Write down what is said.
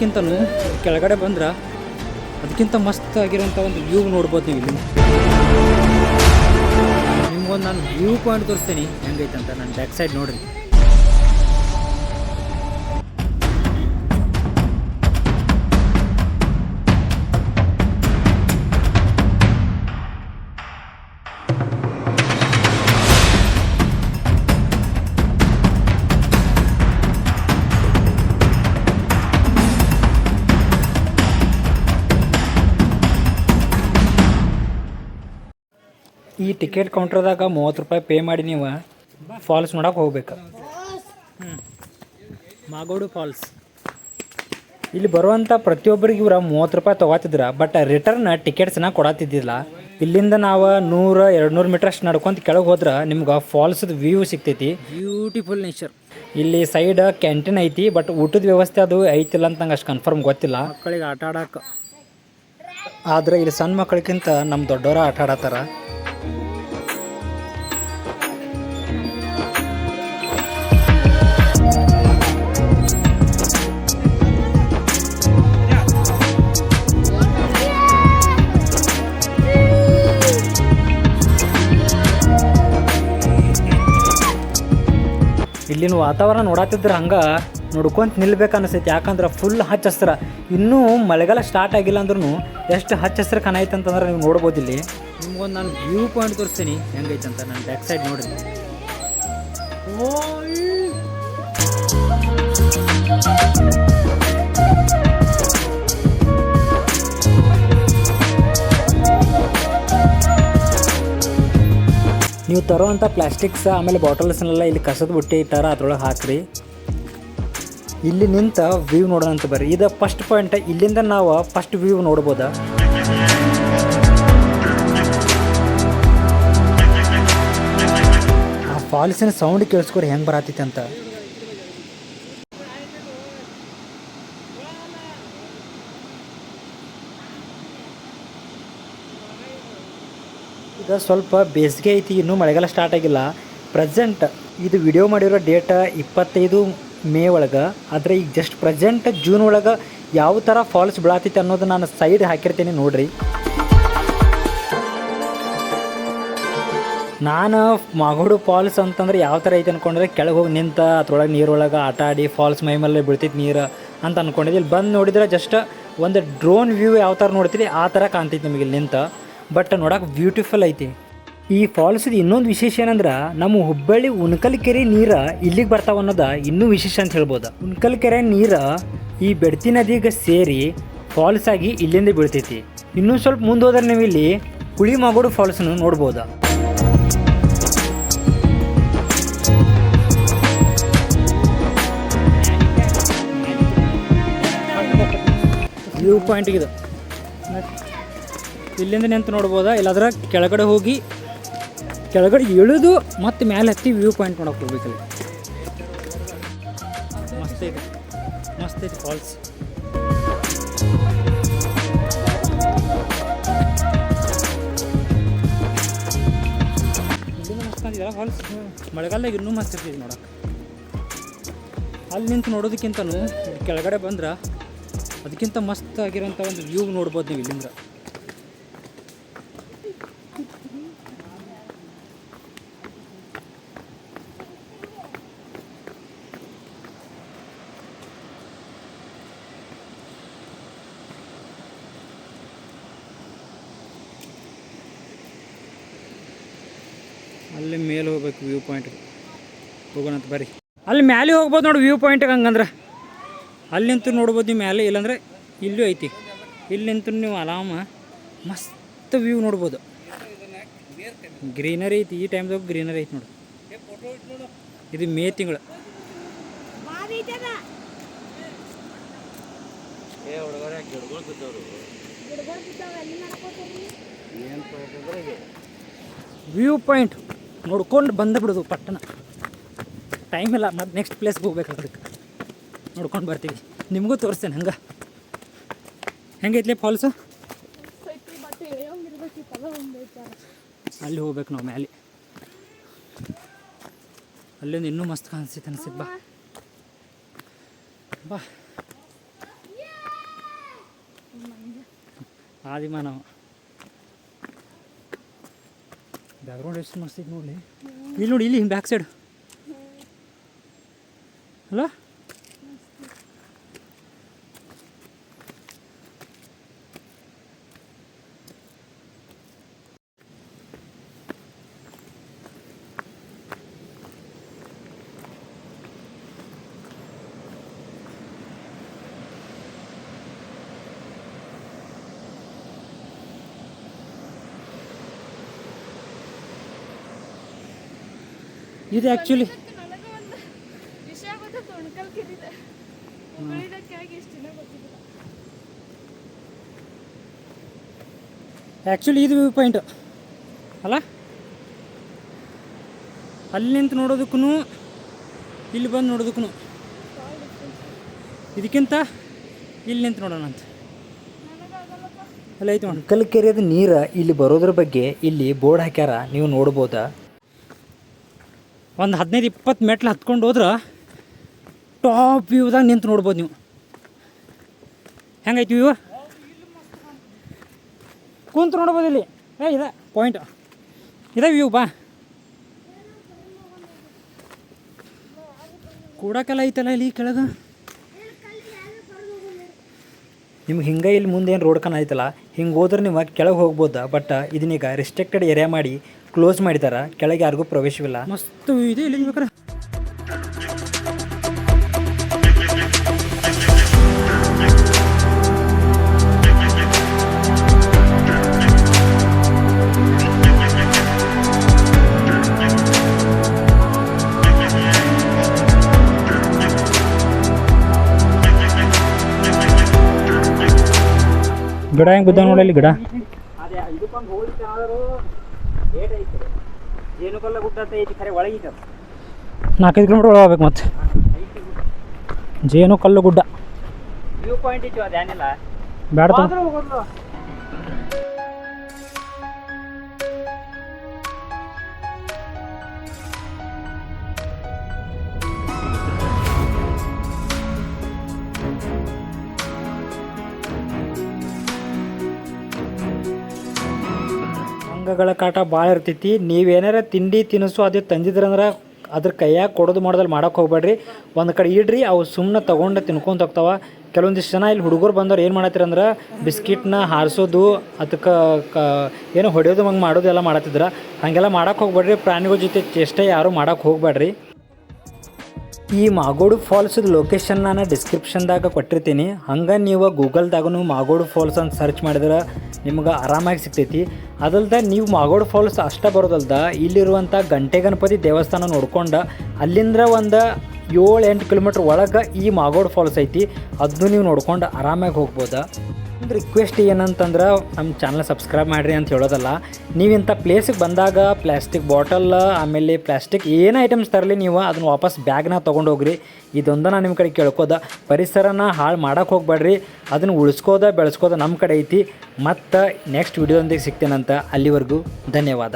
ನೋಡೋದಕ್ಕಿಂತನೂ ಕೆಳಗಡೆ ಬಂದ್ರೆ ಅದಕ್ಕಿಂತ ಮಸ್ತ್ ಆಗಿರೋಂಥ ಒಂದು ವ್ಯೂ ನೋಡ್ಬೋದು ನೀವು ಇಲ್ಲಿ. ನಿಮ್ಗೊಂದು ನಾನು ವ್ಯೂ ಪಾಯಿಂಟ್ ತೋರಿಸ್ತೀನಿ ಹೆಂಗೈತೆ ಅಂತ. ನಾನು ಬ್ಯಾಕ್ ಸೈಡ್ ನೋಡ್ರಿ. ಈ ಟಿಕೆಟ್ ಕೌಂಟ್ರದಾಗ 30 ರೂಪಾಯಿ ಪೇ ಮಾಡಿ ನೀವು ಫಾಲ್ಸ್ ನೋಡಕ್ಕೆ ಹೋಗ್ಬೇಕು. ಮಾಗೋಡು ಫಾಲ್ಸ್ ಇಲ್ಲಿ ಬರುವಂಥ ಪ್ರತಿಯೊಬ್ಬರಿಗೆ ಇವ್ರು 30 ರೂಪಾಯಿ ತೊಗೋತಿದ್ರು. ಬಟ್ ರಿಟರ್ನ್ ಟಿಕೆಟ್ಸ್ನ ಕೊಡತ್ತಿದ್ದಿಲ್ಲ. ಇಲ್ಲಿಂದ ನಾವು 100-200 ಮೀಟರ್ ಅಷ್ಟು ನಡ್ಕೊಂತ ಕೆಳಗೆ ಹೋದ್ರೆ ನಿಮ್ಗೆ ಫಾಲ್ಸ್ದು ವ್ಯೂ ಸಿಗ್ತೈತಿ. Beautiful nature. ಇಲ್ಲಿ ಸೈಡ್ ಕ್ಯಾಂಟೀನ್ ಐತಿ. ಬಟ್ ಊಟದ ವ್ಯವಸ್ಥೆ ಅದು ಐತಿಲ್ಲ ಅಂತ ನಂಗೆ ಅಷ್ಟು ಕನ್ಫರ್ಮ್ ಗೊತ್ತಿಲ್ಲ. ಮಕ್ಕಳಿಗೆ ಆಟ ಆಡಕ್ಕೆ. ಆದರೆ ಇಲ್ಲಿ ಸಣ್ಣ ಮಕ್ಕಳಿಗಿಂತ ನಮ್ಮ ದೊಡ್ಡವರ ಆಟ ಆಡತ್ತಾರ. ಇಲ್ಲಿನ ವಾತಾವರಣ ನೋಡತ್ತಿದ್ರೆ ಹಂಗೆ ನೋಡ್ಕೊಂತ ನಿಲ್ಬೇಕು ಅನಿಸ್ತೈತಿ. ಯಾಕಂದ್ರೆ ಫುಲ್ ಹಚ್ಚ ಹಸ್ರ. ಇನ್ನೂ ಮಳೆಗಾಲ ಸ್ಟಾರ್ಟ್ ಆಗಿಲ್ಲ ಅಂದ್ರೂ ಎಷ್ಟು ಹಚ್ಚ ಹಸ್ರು ಕಾಣೈತೆ ಅಂತಂದ್ರೆ ನೀವು ನೋಡ್ಬೋದು. ಇಲ್ಲಿ ನಿಮ್ಗೊಂದು ನಾನು ವ್ಯೂ ಪಾಯಿಂಟ್ ತೋರಿಸ್ತೀನಿ ಹೆಂಗೈತೆ ಅಂತ. ನಾನು ಬ್ಯಾಕ್ ಸೈಡ್ ನೋಡ್ರಿ. ನೀವು ತರೋವಂಥ ಪ್ಲಾಸ್ಟಿಕ್ಸ್ ಆಮೇಲೆ ಬಾಟಲ್ಸ್ನೆಲ್ಲ ಇಲ್ಲಿ ಕಸದ ಬುಟ್ಟಿ ಇಟ್ಟಾರ, ಅದ್ರೊಳಗೆ ಹಾಕ್ರಿ. ಇಲ್ಲಿ ನಿಂತ ವ್ಯೂ ನೋಡೋಣ ಅಂತ ಬರ್ರಿ. ಇದು ಫಸ್ಟ್ ಪಾಯಿಂಟ್. ಇಲ್ಲಿಂದ ನಾವು ಫಸ್ಟ್ ವ್ಯೂ ನೋಡ್ಬೋದ. ಆ ಫಾಲ್ಸಿನ ಸೌಂಡ್ ಕೇಳಿಸ್ಕೊರಿ ಹೆಂಗೆ ಬರತೈತಿ ಅಂತ. ಈಗ ಸ್ವಲ್ಪ ಬೇಸಿಗೆ ಐತಿ, ಇನ್ನೂ ಮಳೆಗಾಲ ಸ್ಟಾರ್ಟ್ ಆಗಿಲ್ಲ. ಪ್ರೆಸೆಂಟ್ ಇದು ವಿಡಿಯೋ ಮಾಡಿರೋ ಡೇಟ್ 25 ಮೇ ಒಳಗೆ. ಆದರೆ ಈಗ ಜಸ್ಟ್ ಪ್ರೆಸೆಂಟ್ ಜೂನ್ ಒಳಗೆ ಯಾವ ಥರ ಫಾಲ್ಸ್ ಬೀಳತೈತಿ ಅನ್ನೋದು ನಾನು ಸೈಡ್ ಹಾಕಿರ್ತೀನಿ ನೋಡ್ರಿ. ನಾನು ಮಾಗೋಡು ಫಾಲ್ಸ್ ಅಂತಂದ್ರೆ ಯಾವ ಥರ ಐತೆ ಅಂದ್ಕೊಂಡ್ರೆ ಕೆಳಗೆ ಹೋಗಿ ನಿಂತ ಅದ್ರೊಳಗೆ ನೀರೊಳಗೆ ಆಟ ಆಡಿ ಫಾಲ್ಸ್ ಮೈ ಮೇಲೆ ಬೀಳ್ತೈತಿ ನೀರು ಅಂತ ಅಂದ್ಕೊಂಡಿದ್ದೆ. ಇಲ್ಲಿ ಬಂದು ನೋಡಿದ್ರೆ ಜಸ್ಟ್ ಒಂದು ಡ್ರೋನ್ ವ್ಯೂ ಯಾವ ಥರ ನೋಡ್ತೀರಿ ಆ ಥರ ಕಾಣ್ತೈತಿ ನಿಮಗೆ ಇಲ್ಲಿ ನಿಂತ. ಬಟ್ ನೋಡೋಕೆ ಬ್ಯೂಟಿಫುಲ್ ಐತಿ. ಈ ಫಾಲ್ಸ್ದು ಇನ್ನೊಂದು ವಿಶೇಷ ಏನಂದ್ರೆ ನಮ್ಮ ಹುಬ್ಬಳ್ಳಿ ಉಣಕಲ್ ಕೆರೆ ನೀರು ಇಲ್ಲಿಗೆ ಬರ್ತಾವ ಅನ್ನೋದು ಇನ್ನೂ ವಿಶೇಷ ಅಂತ ಹೇಳ್ಬೋದು. ಉಣಕಲ್ ಕೆರೆ ನೀರು ಈ ಬೆಡ್ತಿ ನದಿಗೆ ಸೇರಿ ಫಾಲ್ಸ್ ಆಗಿ ಇಲ್ಲಿಂದ ಬೀಳ್ತೈತಿ. ಇನ್ನೂ ಸ್ವಲ್ಪ ಮುಂದೆ ಹೋದ್ರೆ ನೀವು ಇಲ್ಲಿ ಹುಳಿ ಮಾಗೋಡು ಫಾಲ್ಸ್ನು ನೋಡ್ಬೋದು. ವ್ಯೂ ಪಾಯಿಂಟ್ಗಿದು ಇಲ್ಲಿಂದ ನಿಂತು ನೋಡ್ಬೋದಾ. ಇಲ್ಲಾದ್ರೆ ಕೆಳಗಡೆ ಹೋಗಿ ಕೆಳಗಡೆ ಇಳಿದು ಮತ್ತೆ ಮೇಲೆ ಹತ್ತಿ ವ್ಯೂ ಪಾಯಿಂಟ್ ನೋಡೋಕೆ ಹೋಗ್ಬೇಕಲ್ಲಿ. ಮಸ್ತ್ ಐತಿ, ಮಸ್ತ್ ಐತಿ ಫಾಲ್ಸ್. ಇಲ್ಲಿಂದ ಮಸ್ತ್ ಅಂತಿದಲ್ಲ ಫಾಲ್ಸ್. ಮಳೆಗಾಲದಾಗ ಇನ್ನೂ ಮಸ್ತ್ ಇರ್ತೈತಿ ನೋಡೋಕೆ. ಅಲ್ಲಿ ನಿಂತು ನೋಡೋದಕ್ಕಿಂತನೂ ಕೆಳಗಡೆ ಬಂದ್ರೆ ಅದಕ್ಕಿಂತ ಮಸ್ತ್ ಆಗಿರೋಂಥ ಒಂದು ವ್ಯೂ ನೋಡ್ಬೋದು ನೀವು ಇಲ್ಲಿಂದ. ಅಲ್ಲಿ ಮೇಲೆ ಹೋಗ್ಬೇಕು ವ್ಯೂ ಪಾಯಿಂಟ್ಗೆ. ಹೋಗೋಣ ಅಂತ ಬರ್ರಿ. ಅಲ್ಲಿ ಮ್ಯಾಲೆ ಹೋಗ್ಬೋದು ನೋಡಿ ವ್ಯೂ ಪಾಯಿಂಟ್ಗೆ. ಹಂಗಂದ್ರೆ ಅಲ್ಲಿ ನಿಂತು ನೋಡ್ಬೋದು ನೀವು ಮ್ಯಾಲೆ. ಇಲ್ಲಾಂದರೆ ಇಲ್ಲೂ ಐತಿ. ಇಲ್ಲಿ ನಿಂತು ನೀವು ಆರಾಮ ಮಸ್ತ್ ವ್ಯೂ ನೋಡ್ಬೋದು. ಗ್ರೀನರಿ ಐತಿ. ಈ ಟೈಮ್ದಾಗ ಗ್ರೀನರಿ ಐತಿ ನೋಡಿ. ಇದು ಮೇ ತಿಂಗಳು. ವ್ಯೂ ಪಾಯಿಂಟ್ ನೋಡ್ಕೊಂಡು ಬಂದ ಬಿಡೋದು ಪಟ್ಟಣ. ಟೈಮ್ ಇಲ್ಲ, ಮತ್ತು ನೆಕ್ಸ್ಟ್ ಪ್ಲೇಸ್ಗೆ ಹೋಗ್ಬೇಕು. ಅದಕ್ಕೆ ನೋಡ್ಕೊಂಡು ಬರ್ತೀವಿ. ನಿಮಗೂ ತೋರಿಸ್ತೇನೆ ಹಂಗೆ ಹೆಂಗೈತ್ಲಿ ಫಾಲ್ಸು. ಅಲ್ಲಿ ಹೋಗ್ಬೇಕು ನಾವು ಮ್ಯಾಲೆ. ಅಲ್ಲಿಂದ ಇನ್ನೂ ಮಸ್ತ್ ಕಾಣಿಸ್ತೈತೆ ಅನಿಸ್ತೈತೆ. ಬಾ ಬಾ ಆದಿಮಾನವ ಬ್ಯಾಕ್ಗ್ರೌಂಡ್ ಎಷ್ಟು ಮಸ್ತ್ ಐತೆ ನೋಡಲಿ. ಇಲ್ಲಿ ನೋಡಿ, ಇಲ್ಲಿ ಬ್ಯಾಕ್ ಸೈಡ್ ಅಲ್ಲ. ಇದು ಆ್ಯಕ್ಚುಲಿ ಇದು ವ್ಯೂ ಪಾಯಿಂಟ್ ಅಲ್ಲ. ಅಲ್ಲಿ ನಿಂತು ನೋಡೋದಕ್ಕೂ ಇಲ್ಲಿ ಬಂದು ನೋಡೋದಕ್ಕೂ ಇದಕ್ಕಿಂತ ಇಲ್ಲಿ ನಿಂತು ನೋಡೋಣ ಅಂತ ಅಲ್ಲಿ ಐತೆ ನೋಡಿ. ಕಲ್ಕೆರೆಯದ ನೀರು ಇಲ್ಲಿ ಬರೋದ್ರ ಬಗ್ಗೆ ಇಲ್ಲಿ ಬೋರ್ಡ್ ಹಾಕ್ಯಾರ, ನೀವು ನೋಡ್ಬೋದಾ. ಒಂದು 15-20 ಮೆಟ್ಲು ಹತ್ಕೊಂಡು ಹೋದ್ರೆ ಟಾಪ್ ವ್ಯೂದಾಗ ನಿಂತು ನೋಡ್ಬೋದು ನೀವು. ಹೆಂಗೈತಿ ವ್ಯೂ? ಕುಂತು ನೋಡ್ಬೋದು ಇಲ್ಲಿ. ಇದೆ ಪಾಯಿಂಟ್, ಇದೆ ವ್ಯೂ. ಬಾ ಕೂಡಕ್ಕೆಲ್ಲ ಐತಲ್ಲ ಇಲ್ಲಿ ಕೆಳಗೆ. ನಿಮ್ಗೆ ಹಿಂಗೆ ಇಲ್ಲಿ ಮುಂದೆ ಏನು ರೋಡ್ ಕನ ಐತಲ್ಲ, ಹಿಂಗೆ ಹೋದ್ರೆ ನೀವು ಕೆಳಗೆ ಹೋಗ್ಬೋದಾ. ಬಟ್ ಇದನ್ನೀಗ ರಿಸ್ಟ್ರಿಕ್ಟೆಡ್ ಏರಿಯಾ ಮಾಡಿ ಕ್ಲೋಸ್ ಮಾಡಿದಾರ, ಕೆಳಗೆ ಯಾರಿಗೂ ಪ್ರವೇಶವಿಲ್ಲ. ಮಸ್ತ್ ಇದೆ ಇಲ್ಲಿ ಬೇಕಾರೆ. ಗಿಡ ಹೆಂಗೆ ಬಿದ್ದ ನೋಡಲ್ಲಿ ಗಿಡ. ಜೇನುಕಲ್ಲ ಗುಡ್ಡ ಅಂತ ಐತಿ, ಖರೆ ಒಳಗೈತೆ. 4-5 ಕಿಲೋಮೀಟರ್ ಒಳಗೆ ಹೋಗ್ಬೇಕು. ಮತ್ತೆ ಜೇನುಕಲ್ಲು ಗುಡ್ಡ ವ್ಯೂ ಪಾಯಿಂಟ್ ಇತ್ತು, ಅದೇನಿಲ್ಲ ಬೇಡ. ಅಂಗಗಳ ಕಾಟ ಭಾಳ ಇರ್ತೈತಿ. ನೀವೇನಾರ ತಿಂಡಿ ತಿನಿಸು ಅದು ತಂದಿದ್ರಂದ್ರೆ ಅದ್ರ ಕೈಯಾಗ ಕೊಡೋದು ಮಾಡೋದಲ್ಲಿ ಮಾಡೋಕೆ ಹೋಗ್ಬೇಡ್ರಿ. ಒಂದು ಕಡೆ ಇಡ್ರಿ, ಅವು ಸುಮ್ಮನೆ ತೊಗೊಂಡು ತಿನ್ಕೊಂತ ಹೋಗ್ತಾವ. ಕೆಲವೊಂದಿಷ್ಟು ಜನ ಇಲ್ಲಿ ಹುಡುಗರು ಬಂದವ್ರು ಏನು ಮಾಡತ್ತೀರಂದ್ರೆ ಬಿಸ್ಕಿಟ್ನ ಹಾರಿಸೋದು, ಅದಕ್ಕೆ ಏನೋ ಹೊಡೆಯೋದು ಹಂಗೆ ಮಾಡೋದು ಎಲ್ಲ ಮಾಡತ್ತಿದ್ರು. ಹಾಗೆಲ್ಲ ಮಾಡೋಕೆ ಹೋಗ್ಬೇಡ್ರಿ. ಪ್ರಾಣಿಗಳ ಜೊತೆ ಚೇಷ್ಟೆ ಯಾರೂ ಮಾಡೋಕೆ ಹೋಗ್ಬೇಡ್ರಿ. ಈ ಮಾಗೋಡು ಫಾಲ್ಸದ ಲೊಕೇಶನ್ ನಾನು ಡಿಸ್ಕ್ರಿಪ್ಷನ್ದಾಗ ಕೊಟ್ಟಿರ್ತೀನಿ. ಹಂಗೆ ನೀವು ಗೂಗಲ್ದಾಗೂ ಮಾಗೋಡು ಫಾಲ್ಸ್ ಅಂತ ಸರ್ಚ್ ಮಾಡಿದ್ರೆ ನಿಮ್ಗೆ ಆರಾಮಾಗಿ ಸಿಗ್ತೈತಿ. ಅದಲ್ದ ನೀವು ಮಾಗೋಡು ಫಾಲ್ಸ್ ಅಷ್ಟೇ ಬರೋದಲ್ದ ಇಲ್ಲಿರುವಂಥ ಗಂಟೆ ಗಣಪತಿ ದೇವಸ್ಥಾನ ನೋಡ್ಕೊಂಡು ಅಲ್ಲಿಂದ ಒಂದು 7-8 ಕಿಲೋಮೀಟ್ರ್ ಒಳಗೆ ಈ ಮಾಗೋಡು ಫಾಲ್ಸ್ ಐತಿ. ಅದನ್ನು ನೀವು ನೋಡ್ಕೊಂಡು ಆರಾಮಾಗಿ ಹೋಗ್ಬೋದಾ. ಒಂದು ರಿಕ್ವೆಸ್ಟ್ ಏನಂತಂದ್ರೆ ನಮ್ಮ ಚಾನಲ್ ಸಬ್ಸ್ಕ್ರೈಬ್ ಮಾಡಿರಿ ಅಂತ ಹೇಳೋದಲ್ಲ. ನೀವಿಂಥ ಪ್ಲೇಸಿಗೆ ಬಂದಾಗ ಪ್ಲಾಸ್ಟಿಕ್ ಬಾಟಲ್ ಆಮೇಲೆ ಪ್ಲಾಸ್ಟಿಕ್ ಏನು ಐಟಮ್ಸ್ ತರಲಿ, ನೀವು ಅದನ್ನು ವಾಪಸ್ ಬ್ಯಾಗ್ನಾಗ ತೊಗೊಂಡು ಹೋಗ್ರಿ. ಇದೊಂದು ನಾನು ನಿಮ್ಮ ಕಡೆ ಕೇಳ್ಕೋದ. ಪರಿಸರನ ಹಾಳು ಮಾಡೋಕೆ ಹೋಗ್ಬೇಡ್ರಿ, ಅದನ್ನು ಉಳಿಸ್ಕೋದ ಬೆಳೆಸ್ಕೋದ ನಮ್ಮ ಕಡೆ ಐತಿ. ಮತ್ತು ನೆಕ್ಸ್ಟ್ ವಿಡಿಯೋದೊಂದಿಗೆ ಸಿಗ್ತೇನಂತ. ಅಲ್ಲಿವರೆಗೂ ಧನ್ಯವಾದ.